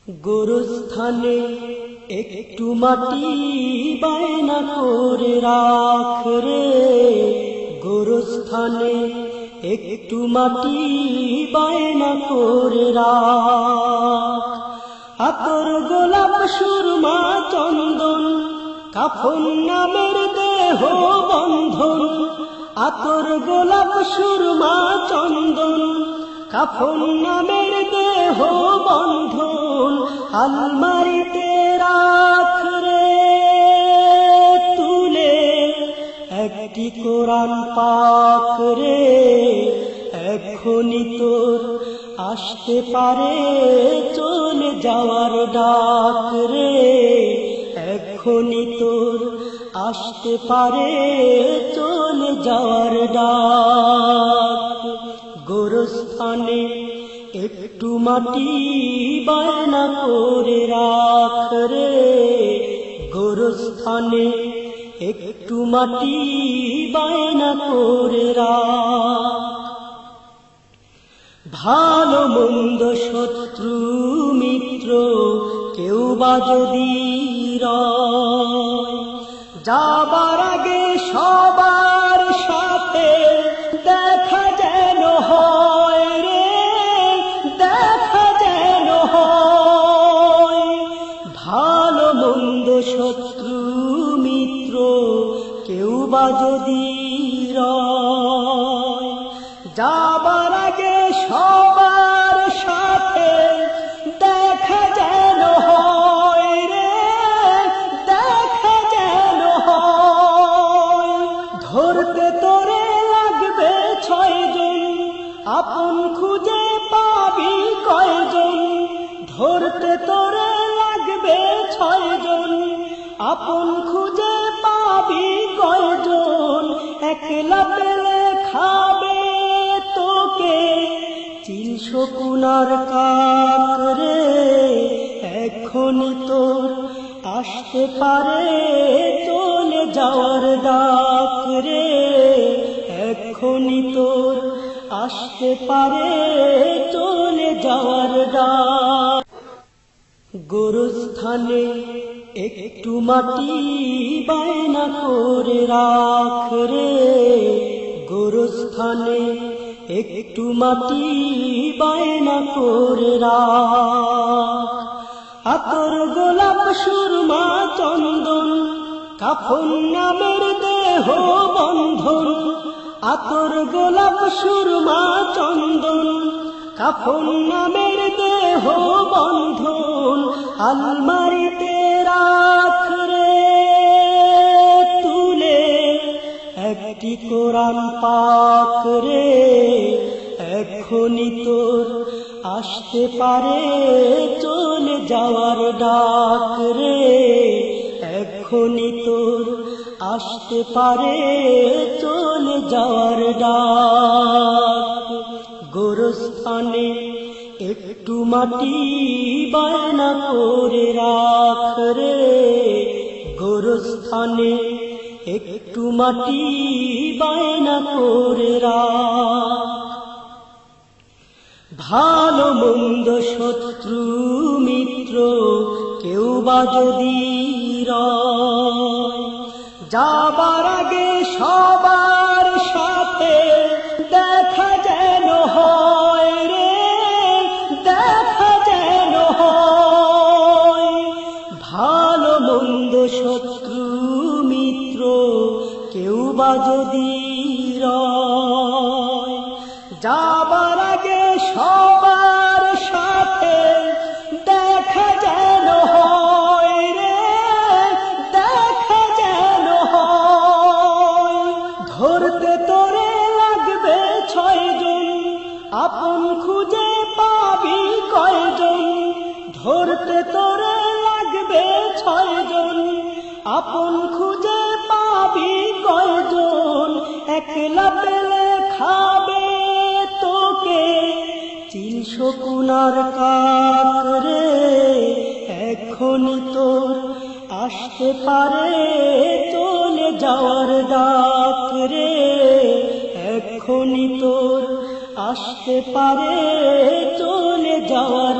গোরস্থানে একটু মাটি বায়না করে রাখ রে, গোরস্থানে একটু মাটি বায়না করে রাখ। আতর গোলাপ সুরমা চন্দন কাফন নামের দেহ বন্ধন, আতর গোলাপ সুরমা চন্দন কাফন নামের দেহ বন্ধন, আলমারিতে রাখ রে তুলে একটি কোরআন পাক রে। এখনই তোর আসতে পারে চলে যাওয়ার ডাক রে, এখনই তোর আসতে পারে চলে যাওয়ার ডাক। গোরস্থানে একটু মাটি বায়না করে রাখ রে, গোরস্থানে একটু মাটি বায়না করে রাখ। ভালো মন্দ শত্রু মিত্র কেউ বা যদি রয়, যাবার আগে সবার সাথে দেখা যেন হয় রে, দেখা যেন হয়। ভালো মন্দ শত্রু মিত্র কেউ বা যদি রয়, যাবার আগে সবার সাথে দেখা যেন হয় রে, দেখা যেন হয়। ধরতে তোরে লাগবে 6 জন, আপন খুঁজে পাবি কয়জন। ধরতে তোরে লাগবে 6 জন, আপন খুঁজে পাবি কয়জন। একলা পেলে খাবে তোকে চিল শকুনার কাক রে, এখনই তোর আসতে পারে চলে যাওয়ার ডাক রে, এখনই তোর আসতে পারে চলে যাওয়ার ডাক। গোরস্থানে একটু মাটি বায়না করে রাখ রে, গোরস্থানে একটু মাটি বায়না করে রাখ। আতর গোলাপ সুরমা চন্দন কাফন নামের দেহ বন্ধন, আতর গোলাপ সুরমা চন্দন কাফন নামের দেহ বন্ধন, আলমারিতে রাখ রে তুলে একটি কোরআন পাক রে। এখনই তোর আসতে পারে চলে যাওয়ার ডাক রে, এখনই তোর আসতে পারে চলে যাওয়ার ডাক। গোরস্থানে একটু মাটি বায়না করে রাখ রে, গোরস্থানে একটু মাটি বায়না করে রাখ। ভালো মন্দ শত্রু মিত্র কেউ বা যদি রয়, যাবার আগে সবার সাথে দেখা যেন হয় রে, দেখা যেন হয়। ভালো মন্দ শত্রু মিত্র কেউ বা যদি রয়, যাবার আগে সবার সাথে দেখা যেন হয় রে, দেখা যেন হয়। ধরতে তোরে লাগবে 6 জন, আপন খুঁজে পাবি কয়জন। ধরতে তোরে লাগবে 6 জন, আপন খুঁজে পাবি কয়জন। একলা পেলে খাবে তোকে চিল শকুনার কাক রে, এখনই তোর আসতে পারে চলে যাওয়ার ডাক রে, এখনই তোর আসতে পারে চলে যাওয়ার